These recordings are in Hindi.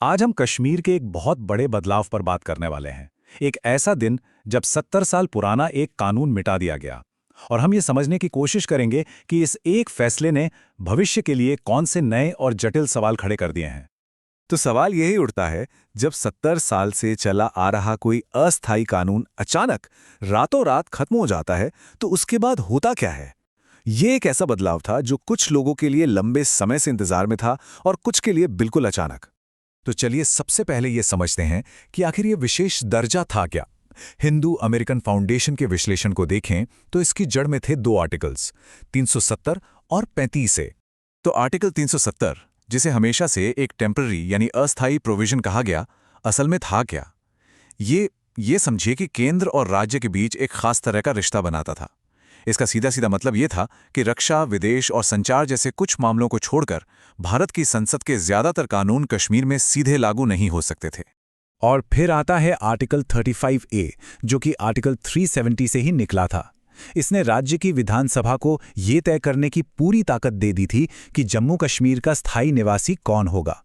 आज हम कश्मीर के एक बहुत बड़े बदलाव पर बात करने वाले हैं। एक ऐसा दिन जब 70 साल पुराना एक कानून मिटा दिया गया। और हम ये समझने की कोशिश करेंगे कि इस एक फैसले ने भविष्य के लिए कौन से नए और जटिल सवाल खड़े कर दिए हैं। तो सवाल यही उठता है, जब 70 साल से चला आ रहा कोई अस्थायी कानून अचानक रातों रात खत्म हो जाता है, तो उसके बाद होता क्या है? ये एक ऐसा बदलाव था जो कुछ लोगों के लिए लंबे समय से इंतजार में था और कुछ के लिए बिल्कुल अचानक। तो चलिए सबसे पहले ये समझते हैं कि आखिर ये विशेष दर्जा था क्या। हिंदू अमेरिकन फाउंडेशन के विश्लेषण को देखें तो इसकी जड़ में थे दो आर्टिकल्स, 370 और 35 ए। तो आर्टिकल 370, जिसे हमेशा से एक टेम्पररी यानी अस्थायी प्रोविजन कहा गया, असल में था क्या? ये समझिए कि केंद्र और राज्य के बीच एक खास तरह का रिश्ता बनाता था। इसका सीधा सीधा मतलब ये था कि रक्षा, विदेश और संचार जैसे कुछ मामलों को छोड़कर भारत की संसद के ज्यादातर कानून कश्मीर में सीधे लागू नहीं हो सकते थे। और फिर आता है आर्टिकल 35 ए, जो कि आर्टिकल 370 से ही निकला था। इसने राज्य की विधानसभा को ये तय करने की पूरी ताकत दे दी थी कि जम्मू कश्मीर का स्थायी निवासी कौन होगा।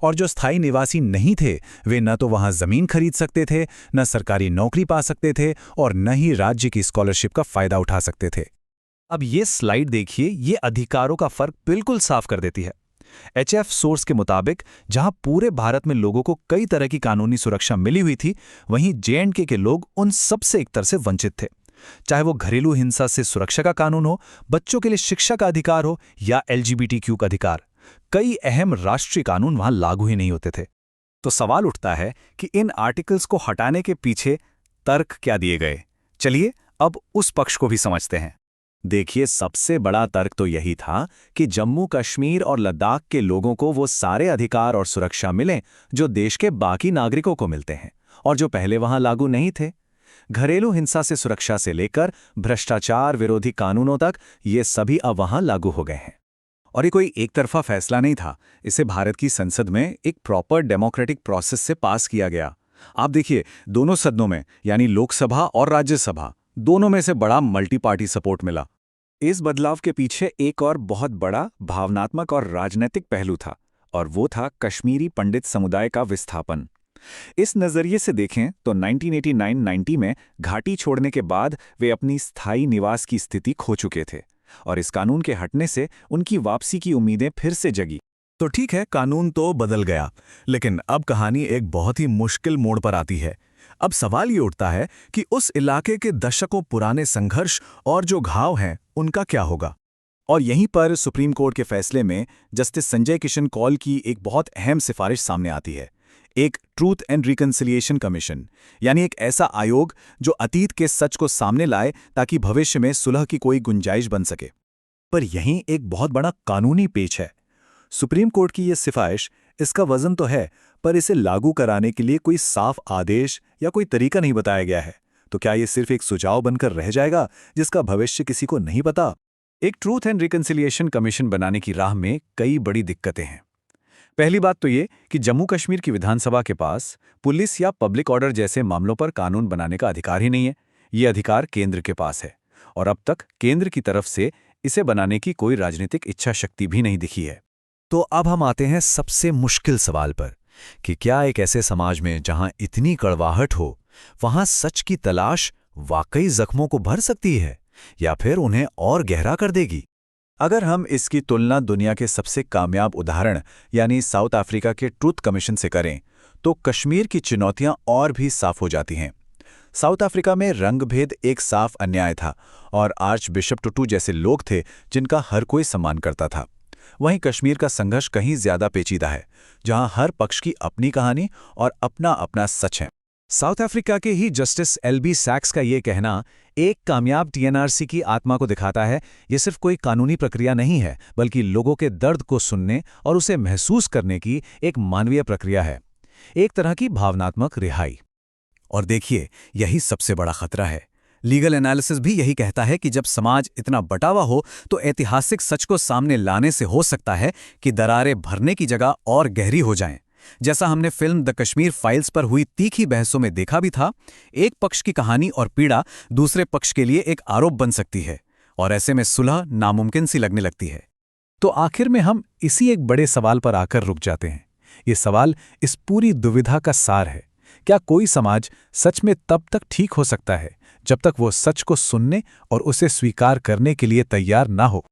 और जो स्थायी निवासी नहीं थे वे न तो वहां जमीन खरीद सकते थे, न सरकारी नौकरी पा सकते थे और न ही राज्य की स्कॉलरशिप का फायदा उठा सकते थे। अब ये स्लाइड देखिए, ये अधिकारों का फर्क बिल्कुल साफ कर देती है। एचएफ सोर्स के मुताबिक जहां पूरे भारत में लोगों को कई तरह की कानूनी सुरक्षा मिली हुई थी, वहीं जेएंडके के लोग उन सबसे एक तरह से वंचित थे। चाहे वो घरेलू हिंसा से सुरक्षा का कानून हो, बच्चों के लिए शिक्षा का अधिकार हो या एलजीबीटीक्यू का अधिकार, कई अहम राष्ट्रीय कानून वहां लागू ही नहीं होते थे। तो सवाल उठता है कि इन आर्टिकल्स को हटाने के पीछे तर्क क्या दिए गए। चलिए अब उस पक्ष को भी समझते हैं। देखिए, सबसे बड़ा तर्क तो यही था कि जम्मू कश्मीर और लद्दाख के लोगों को वो सारे अधिकार और सुरक्षा मिलें जो देश के बाकी नागरिकों को मिलते हैं और जो पहले वहां लागू नहीं थे। घरेलू हिंसा से सुरक्षा से लेकर भ्रष्टाचार विरोधी कानूनों तक ये सभी अब वहां लागू हो गए हैं। और ये कोई एक तरफा फैसला नहीं था, इसे भारत की संसद में एक प्रॉपर डेमोक्रेटिक प्रोसेस से पास किया गया। आप देखिए, दोनों सदनों में यानी लोकसभा और राज्यसभा दोनों में से बड़ा मल्टी पार्टी सपोर्ट मिला। इस बदलाव के पीछे एक और बहुत बड़ा भावनात्मक और राजनीतिक पहलू था, और वो था कश्मीरी पंडित समुदाय का विस्थापन। इस नजरिए से देखें तो 1989-90 में घाटी छोड़ने के बाद वे अपनी स्थायी निवास की स्थिति खो चुके थे, और इस कानून के हटने से उनकी वापसी की उम्मीदें फिर से जगी। तो ठीक है, कानून तो बदल गया, लेकिन अब कहानी एक बहुत ही मुश्किल मोड़ पर आती है। अब सवाल ये उठता है कि उस इलाके के दशकों पुराने संघर्ष और जो घाव हैं, उनका क्या होगा? और यहीं पर सुप्रीम कोर्ट के फैसले में जस्टिस संजय किशन कौल की एक बहुत अहम सिफारिश सामने आती है। एक ट्रूथ एंड रिकंसिलिएशन कमीशन, यानी एक ऐसा आयोग जो अतीत के सच को सामने लाए ताकि भविष्य में सुलह की कोई गुंजाइश बन सके। पर यहीं एक बहुत बड़ा कानूनी पेच है। सुप्रीम कोर्ट की यह सिफारिश, इसका वजन तो है, पर इसे लागू कराने के लिए कोई साफ आदेश या कोई तरीका नहीं बताया गया है। तो क्या ये सिर्फ एक सुझाव बनकर रह जाएगा जिसका भविष्य किसी को नहीं पता? एक ट्रूथ एंड रिकंसिलिएशन कमीशन बनाने की राह में कई बड़ी दिक्कतें हैं। पहली बात तो ये कि जम्मू कश्मीर की विधानसभा के पास पुलिस या पब्लिक ऑर्डर जैसे मामलों पर कानून बनाने का अधिकार ही नहीं है। ये अधिकार केंद्र के पास है, और अब तक केंद्र की तरफ से इसे बनाने की कोई राजनीतिक इच्छा शक्ति भी नहीं दिखी है। तो अब हम आते हैं सबसे मुश्किल सवाल पर कि क्या एक ऐसे समाज में जहां इतनी कड़वाहट हो, वहां सच की तलाश वाकई जख्मों को भर सकती है या फिर उन्हें और गहरा कर देगी? अगर हम इसकी तुलना दुनिया के सबसे कामयाब उदाहरण यानी साउथ अफ्रीका के ट्रूथ कमीशन से करें, तो कश्मीर की चुनौतियां और भी साफ हो जाती हैं। साउथ अफ्रीका में रंगभेद एक साफ अन्याय था, और आर्च बिशप टुटू जैसे लोग थे जिनका हर कोई सम्मान करता था। वहीं कश्मीर का संघर्ष कहीं ज्यादा पेचीदा है, जहां हर पक्ष की अपनी कहानी और अपना अपना सच है। साउथ अफ्रीका के ही जस्टिस एलबी सैक्स का ये कहना एक कामयाब टीएनआरसी की आत्मा को दिखाता है। ये सिर्फ कोई कानूनी प्रक्रिया नहीं है, बल्कि लोगों के दर्द को सुनने और उसे महसूस करने की एक मानवीय प्रक्रिया है, एक तरह की भावनात्मक रिहाई। और देखिए, यही सबसे बड़ा खतरा है। लीगल एनालिसिस भी यही कहता है कि जब समाज इतना बटा हुआ हो तो ऐतिहासिक सच को सामने लाने से हो सकता है कि दरारें भरने की जगह और गहरी हो जाएं। जैसा हमने फिल्म द कश्मीर फाइल्स पर हुई तीखी बहसों में देखा भी था, एक पक्ष की कहानी और पीड़ा दूसरे पक्ष के लिए एक आरोप बन सकती है, और ऐसे में सुलह नामुमकिन सी लगने लगती है। तो आखिर में हम इसी एक बड़े सवाल पर आकर रुक जाते हैं ये सवाल इस पूरी दुविधा का सार है। क्या कोई समाज सच में तब तक ठीक हो सकता है जब तक वो सच को सुनने और उसे स्वीकार करने के लिए तैयार ना हो?